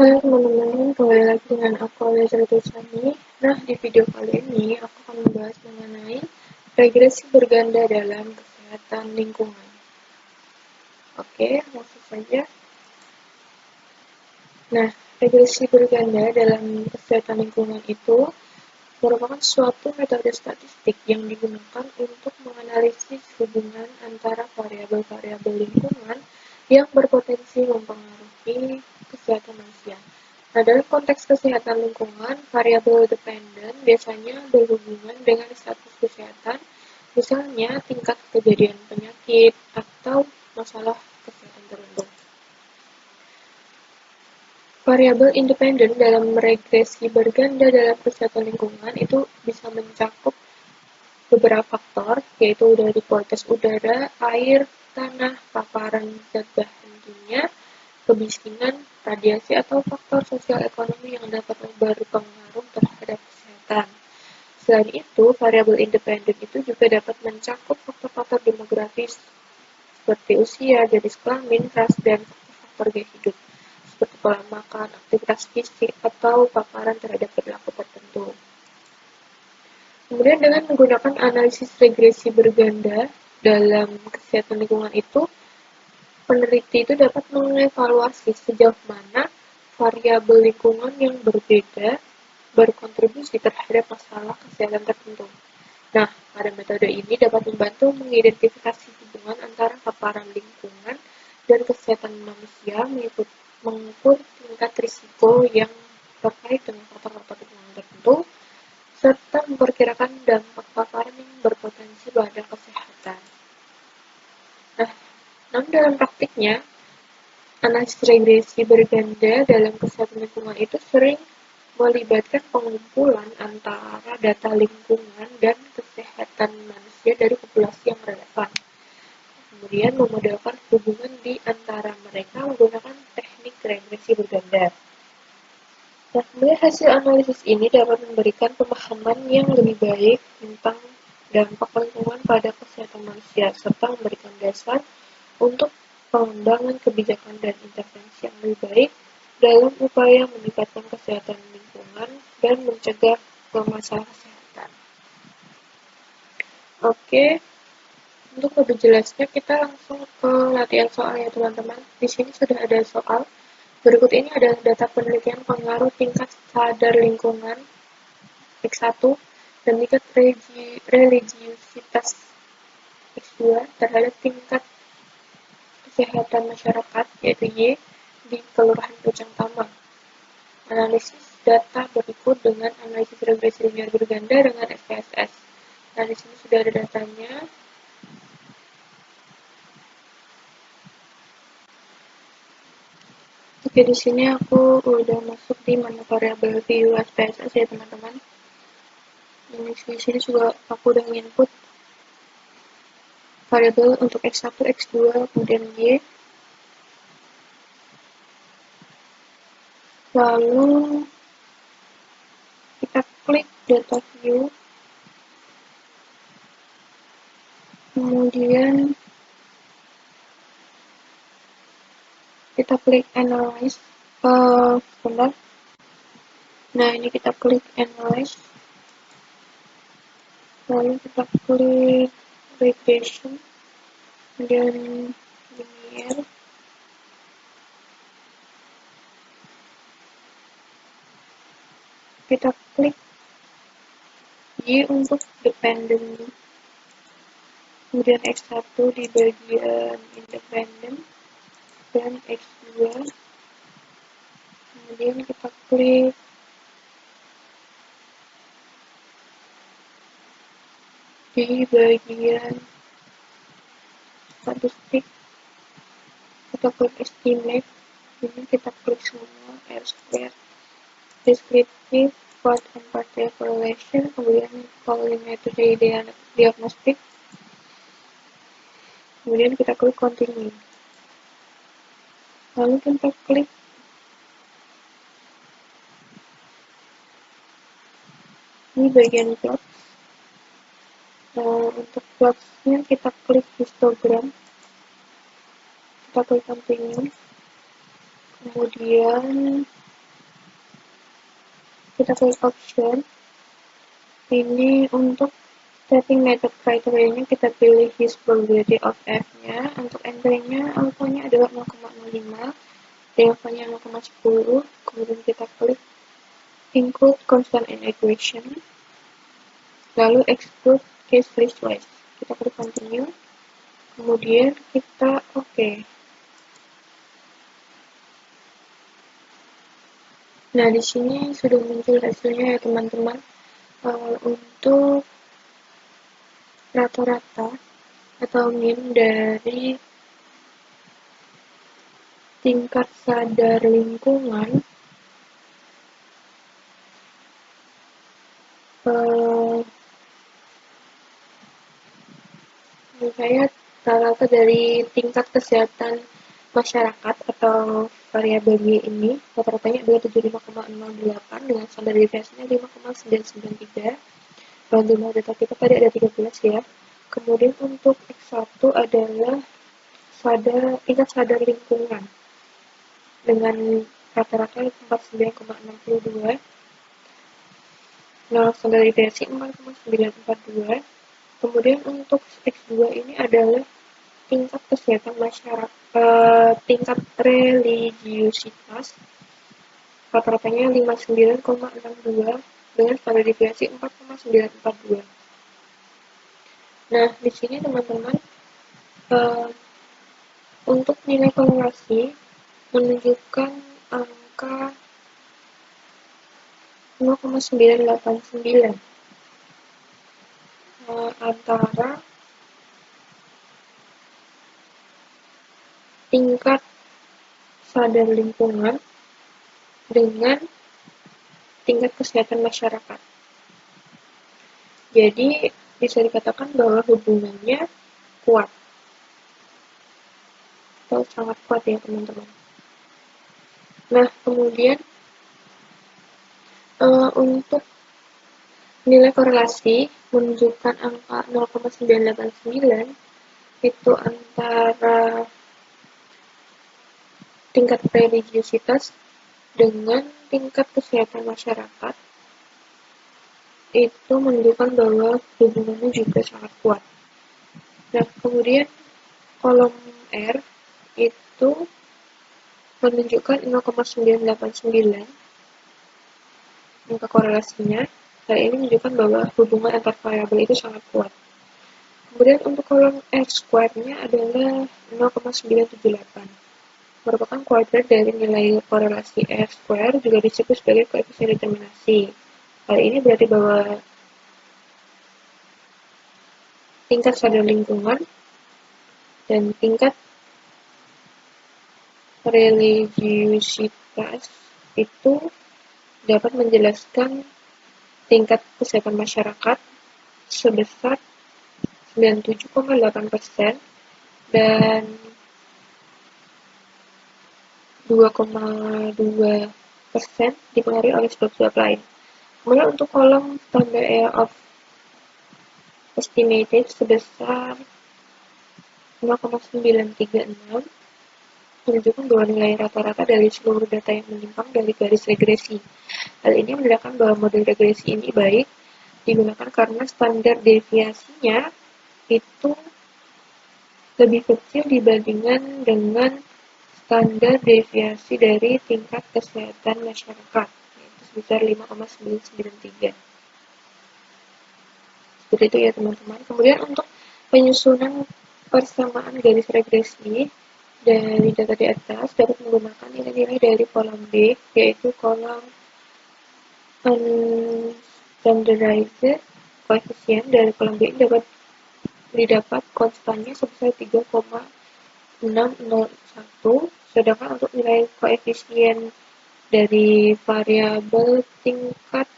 Halo teman-teman, kembali lagi dengan aku Aliza Dosani. Nah, di video kali ini aku akan membahas mengenai regresi berganda dalam kesehatan lingkungan. Oke, langsung saja. Nah, regresi berganda dalam kesehatan lingkungan itu merupakan suatu metode statistik yang digunakan untuk menganalisis hubungan antara variabel-variabel lingkungan yang berpotensi mempengaruhi kesehatan manusia. Nah, dalam konteks kesehatan lingkungan, variabel dependen biasanya berhubungan dengan status kesehatan, misalnya tingkat kejadian penyakit atau masalah kesehatan tertentu. Variabel independen dalam regresi berganda dalam kesehatan lingkungan itu bisa mencakup beberapa faktor, yaitu dari kualitas udara, air, tanah, paparan zat bahan kimia, kemiskinan, radiasi, atau faktor sosial ekonomi yang dapat berpengaruh terhadap kesehatan. Selain itu, variabel independen itu juga dapat mencakup faktor-faktor demografis seperti usia, jenis kelamin, ras, dan faktor gaya hidup seperti pola makan, aktivitas fisik, atau paparan terhadap perilaku tertentu. Kemudian dengan menggunakan analisis regresi berganda dalam kesehatan lingkungan itu, peneliti itu dapat mengevaluasi sejauh mana variabel lingkungan yang berbeda berkontribusi terhadap masalah kesehatan tertentu. Nah, pada metode ini dapat membantu mengidentifikasi hubungan antara paparan lingkungan dan kesehatan manusia, mengukur tingkat risiko yang terkait dengan faktor-faktor lingkungan tertentu, serta memperkirakan dampak paparan yang berpotensi pada kesehatan. Nah, namun dalam praktiknya, analisis regresi berganda dalam kesehatan lingkungan itu sering melibatkan pengumpulan antara data lingkungan dan kesehatan manusia dari populasi yang relevan. Kemudian memodelkan hubungan di antara mereka menggunakan teknik regresi berganda. Nah, kemudian hasil analisis ini dapat memberikan pemahaman yang lebih baik tentang dampak lingkungan pada kesehatan manusia, serta memberikan dasar untuk pengembangan kebijakan dan intervensi yang lebih baik dalam upaya meningkatkan kesehatan lingkungan dan mencegah masalah kesehatan. Oke, untuk lebih jelasnya kita langsung ke latihan soal ya teman-teman. Di sini sudah ada soal. Berikut ini adalah data penelitian pengaruh tingkat sadar lingkungan X1 dan tingkat religiusitas X2 terhadap tingkat kesehatan masyarakat, yaitu Y, di Kelurahan Pucang Tamang. Analisis data berikut dengan analisis regresi linear berganda dengan SPSS. Nah, di sini sudah ada datanya. Oke, di sini aku udah masuk di menu variabel view SPSS ya teman-teman. Ini di sini juga aku udah input variabel untuk X1, X2, kemudian Y. Lalu kita klik data view. Kemudian kita klik analyze. Sebentar. Nah, ini kita klik analyze. Lalu kita klik regression. Kemudian linear. Kita klik Y untuk dependent. Kemudian X1 di bagian independent dan X2. Kemudian kita klik di bagian statistik, kita klik estimate. Ini kita klik semua R-square, descriptive, part and partial correlation, kemudian collimated diagnostic. Kemudian kita klik continue. Lalu kita klik di bagian plot. Untuk plotsnya kita klik histogram. Kita klik continue. Kemudian kita klik option. Ini untuk setting method kriterianya kita pilih his probability of f-nya. Untuk entry-nya alpha-nya adalah 0,05, delta-nya 0,10. Kemudian kita klik include constant in equation, lalu exclude case list-wise. Kita klik continue, kemudian kita oke. Nah, di sini sudah muncul hasilnya ya teman-teman. Untuk rata-rata atau mean dari tingkat sadar lingkungan saya rata-rata dari tingkat kesehatan masyarakat atau variabel Y ini rata-ratanya adalah 75,08 dengan standar deviasinya 5,993. Dan jumlah data kita tadi ada 13 ya. Kemudian untuk X1 adalah tingkat sadar lingkungan dengan rata-rata 49,62. Nah, standar deviasi 4,942. Kemudian untuk X2 ini adalah tingkat kesehatan masyarakat, tingkat religiusitas, rata-ratanya 59,62 dengan standar deviasi 4,942. Nah, di sini teman-teman, untuk nilai korelasi menunjukkan angka 0,989 antara tingkat sadar lingkungan dengan tingkat kesehatan masyarakat. Jadi, bisa dikatakan bahwa hubungannya kuat atau sangat kuat ya teman-teman. Nah, kemudian untuk nilai korelasi menunjukkan angka 0,989 itu antara tingkat religiusitas dengan tingkat kesehatan masyarakat, itu menunjukkan bahwa hubungannya juga sangat kuat. Nah, kemudian kolom R itu menunjukkan 0,989 angka korelasinya. Hal ini menunjukkan bahwa hubungan antar variabel itu sangat kuat. Kemudian untuk kolom R square-nya adalah 0,978. Merupakan kuadrat dari nilai korelasi R square, juga disebut sebagai koefisien determinasi. Hal ini berarti bahwa tingkat sadar lingkungan dan tingkat religiusitas itu dapat menjelaskan tingkat kesehatan masyarakat sebesar 97,8% dan 2,2% dipengaruhi oleh sebab-sebab lain. Kemudian untuk kolom standard error of estimated sebesar 0,936 menunjukkan bahwa nilai rata-rata dari seluruh data yang menyimpang dari garis regresi. Hal ini menandakan bahwa model regresi ini baik digunakan karena standar deviasinya itu lebih kecil dibandingkan dengan standar deviasi dari tingkat kesehatan masyarakat, yaitu sebesar 5,993. Seperti itu ya teman-teman. Kemudian untuk penyusunan persamaan garis regresi dari data di atas dapat menggunakan nilai-nilai dari kolom B, yaitu kolom unstandardized coefficient dari kolom B dapat didapat konstannya sebesar 3,601, sedangkan untuk nilai koefisien dari variabel tingkat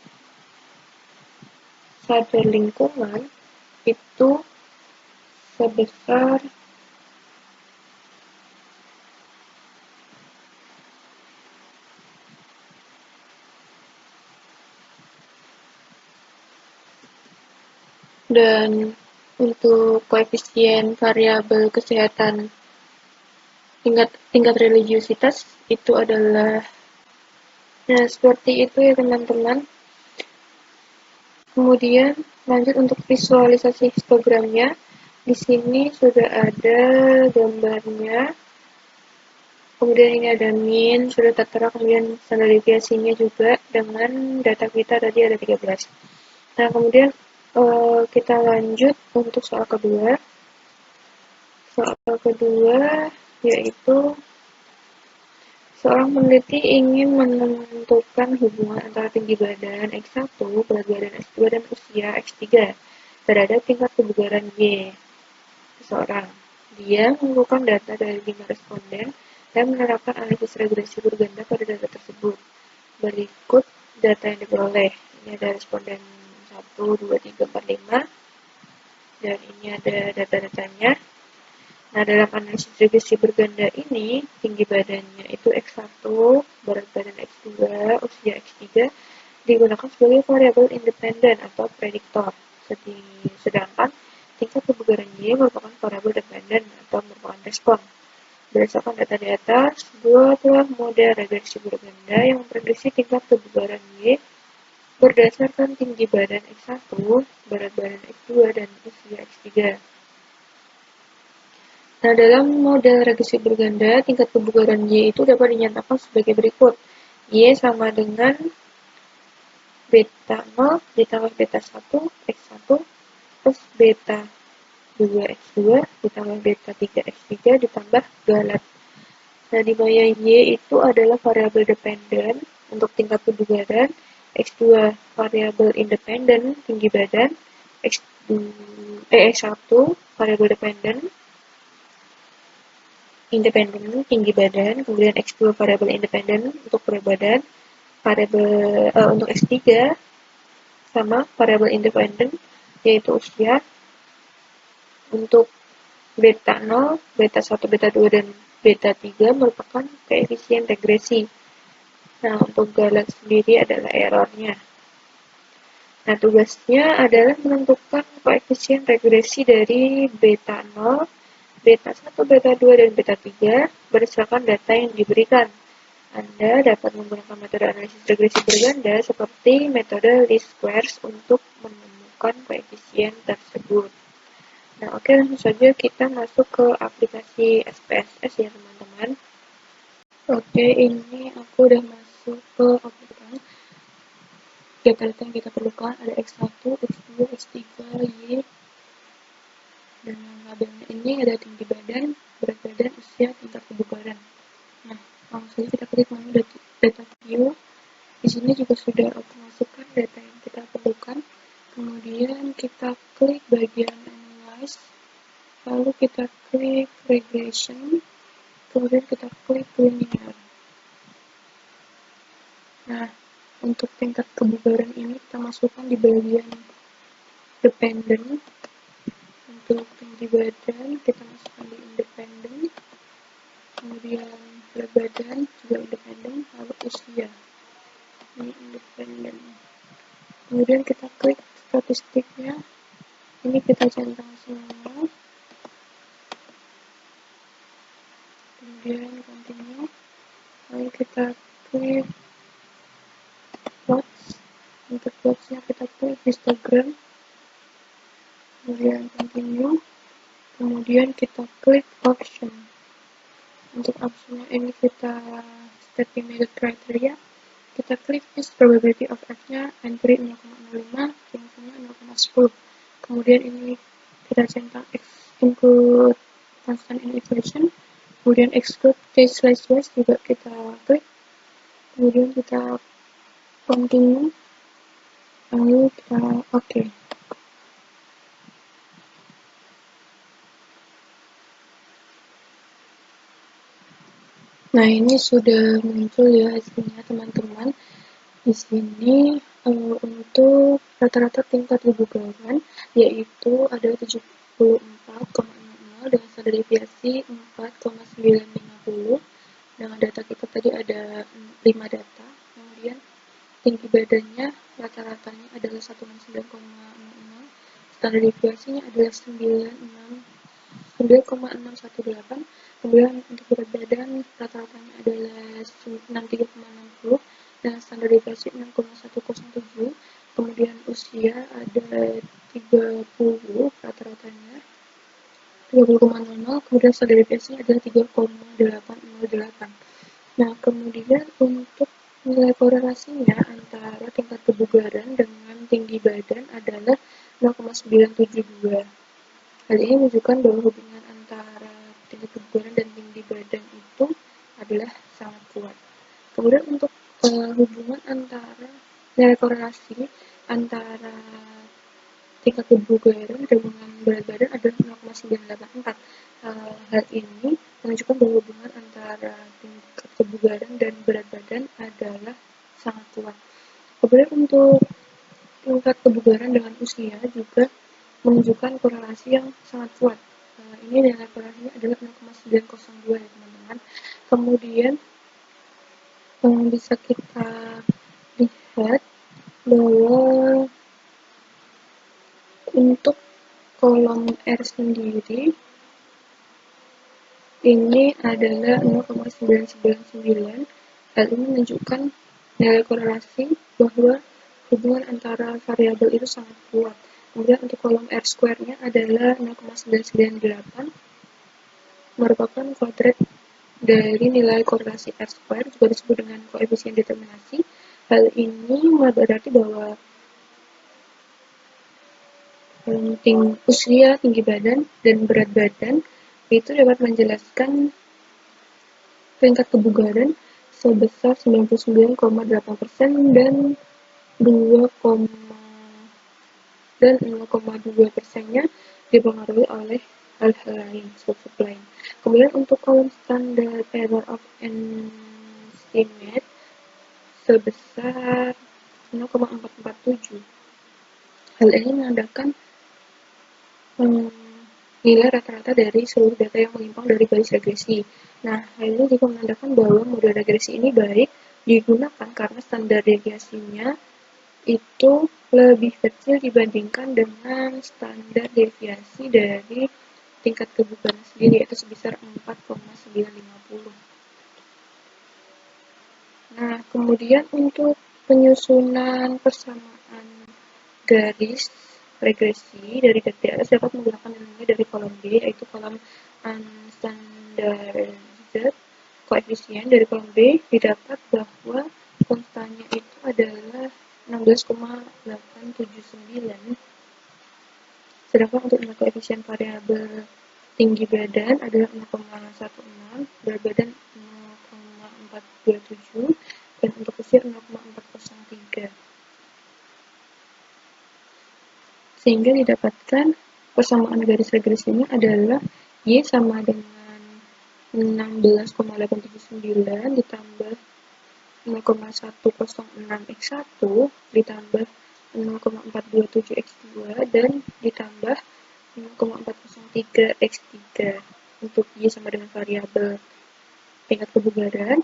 sadar lingkungan itu sebesar 0,901. Dan untuk koefisien variabel kesehatan tingkat religiusitas itu adalah, nah seperti itu ya teman-teman. Kemudian lanjut untuk visualisasi histogramnya. Di sini sudah ada gambarnya. Kemudian ini ada min, sudah tertera, kemudian standar deviasinya juga dengan data kita tadi ada 13. Nah, kemudian kita lanjut untuk soal kedua. Soal kedua yaitu seorang peneliti ingin menentukan hubungan antara tinggi badan X1, berat badan X2, dan usia X3 terhadap tingkat kebugaran Y seseorang. Dia mengumpulkan data dari 5 responden dan menerapkan analisis regresi berganda pada data tersebut. Berikut data yang diperoleh. Ini ada responden 1, 2, 3, 4, 5. Dan ini ada data-datanya. Nah, dalam analisis regresi berganda ini, tinggi badannya itu X1, berat badan X2, usia X3 digunakan sebagai variabel independen atau prediktor. Sedangkan tingkat kebugaran Y merupakan variabel dependen atau merupakan respon. Berdasarkan data di atas, buatlah model regresi berganda yang memprediksi tingkat kebugaran Y berdasarkan tinggi badan X1, berat badan X2, dan usia X3. Nah, dalam model regresi berganda, tingkat kebugaran Y itu dapat dinyatakan sebagai berikut. Y sama dengan beta 0 ditambah beta 1 X1 plus beta 2 X2 ditambah beta 3 X3 ditambah galat. Nah, di mana Y itu adalah variabel dependen untuk tingkat kebugaran, X2 variabel independen tinggi badan, X1 variabel dependen independen tinggi badan, kemudian X2 variabel independen untuk berat badan, variabel untuk X3 sama variabel independen yaitu usia. Untuk beta 0, beta 1, beta 2, dan beta 3 merupakan koefisien regresi. Nah, untuk galat sendiri adalah errornya. Nah, tugasnya adalah menentukan koefisien regresi dari beta 0, beta 1, beta 2, dan beta 3 berdasarkan data yang diberikan. Anda dapat menggunakan metode analisis regresi berganda seperti metode least squares untuk menemukan koefisien tersebut. Nah, oke, langsung saja kita masuk ke aplikasi SPSS ya, teman-teman. Oke, ini aku udah masuk ke aplikasi. Data-data yang kita perlukan ada X1, X2, X3, Y, dan labelnya ini ada tinggi badan, berat badan, usia, tingkat kebugaran. Nah, langsung saja kita klik menu data view. Di sini juga sudah aku masukkan data yang kita perlukan. Kemudian kita klik bagian analyze, lalu kita klik regression, kemudian kita klik linear. Nah, untuk tingkat kebugaran ini kita masukkan di bagian dependent. Untuk tinggi badan kita masukkan di independent, kemudian berat badan juga independent, lalu usia ini independent. Kemudian kita klik statistiknya, ini kita centang semua, kemudian continue, lalu kita klik plots. Untuk plotsnya kita klik histogram, kemudian continue, kemudian kita klik option. Untuk optionnya ini kita setting method criteria, kita klik is probability of F-nya entry 0,05, fungsinya 0,10. Kemudian ini kita centang include constant in equation, kemudian exclude case/wise juga kita klik, kemudian kita continue, lalu kita oke. Nah, ini sudah muncul ya hasilnya, teman-teman. Di sini untuk rata-rata tingkat kebugaran yaitu ada 74,00 dengan standar deviasi 4,950. Dengan data kita tadi ada 5 data. Kemudian tinggi badannya rata-ratanya adalah 169,00. Standar deviasinya adalah 9,618. Kemudian untuk berat badan rata-ratanya adalah 63,60 dengan standar deviasi 6,107. Kemudian usia ada 30 rata-ratanya, 30,00, kemudian standar deviasinya adalah 3,808. Nah, kemudian untuk nilai korelasinya antara tingkat kebugaran dengan tinggi badan adalah 0,972. Hal ini menunjukkan bahwa hubungan antara tingkat kebugaran dan tinggi badan itu adalah sangat kuat. Kemudian untuk hubungan antara nilai korelasi antara tingkat kebugaran dengan berat badan adalah 0,984. Hal ini menunjukkan bahwa hubungan antara tingkat kebugaran dan berat badan adalah sangat kuat. Kemudian untuk tingkat kebugaran dengan usia juga menunjukkan korelasi yang sangat kuat. Ini nilai korelasinya adalah 0,902 ya teman-teman. Kemudian bisa kita lihat bahwa untuk kolom R sendiri ini adalah 0,999. Hal ini menunjukkan nilai korelasi bahwa hubungan antara variabel itu sangat kuat. Kemudian untuk kolom R square-nya adalah 0,998, merupakan kuadrat dari nilai korelasi R square, juga disebut dengan koefisien determinasi. Hal ini berarti bahwa usia, tinggi badan, dan berat badan itu dapat menjelaskan tingkat kebugaran sebesar 99,8% dan 0,2%-nya dipengaruhi oleh hal-hal lain, sub-sub lain. Kemudian untuk kolom standar error of estimate sebesar 0,447. Hal ini menandakan nilai rata-rata dari seluruh data yang menyimpang dari baris regresi. Nah, hal ini juga menandakan bahwa model regresi ini baik digunakan karena standar deviasinya itu lebih kecil dibandingkan dengan standar deviasi dari tingkat kebugaran sendiri, yaitu sebesar 4,950. Nah, kemudian untuk penyusunan persamaan garis regresi dari data di atas dapat menggunakan nilai dari kolom B, yaitu kolom unstandardized koefisien. Dari kolom B didapat bahwa konstannya itu adalah 16,879, sedangkan untuk nilai koefisien variabel tinggi badan adalah 0,16, berat badan 0,427, dan untuk usia 0,403. Sehingga didapatkan persamaan garis regresinya adalah Y sama dengan 16,879 ditambah 0,106x1 ditambah 0,427x2 dan ditambah 0,403x3 untuk Y sama dengan variabel tingkat kebugaran.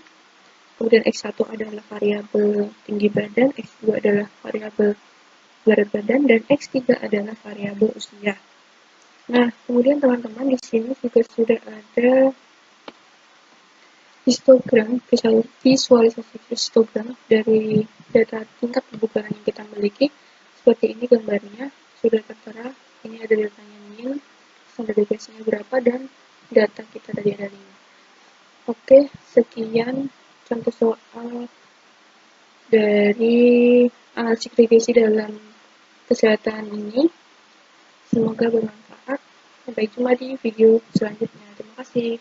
Kemudian X1 adalah variabel tinggi badan, X2 adalah variabel berat badan, dan X3 adalah variabel usia. Nah, kemudian teman-teman di sini juga sudah ada histogram, visualisasi histogram dari data tingkat kebugaran yang kita miliki. Seperti ini gambarnya, sudah tertera, ini ada datanya min, standar deviasinya berapa, dan data kita tadi ada 5. Oke, sekian contoh soal dari analisis regresi dalam kesehatan ini. Semoga bermanfaat. Sampai jumpa di video selanjutnya. Terima kasih.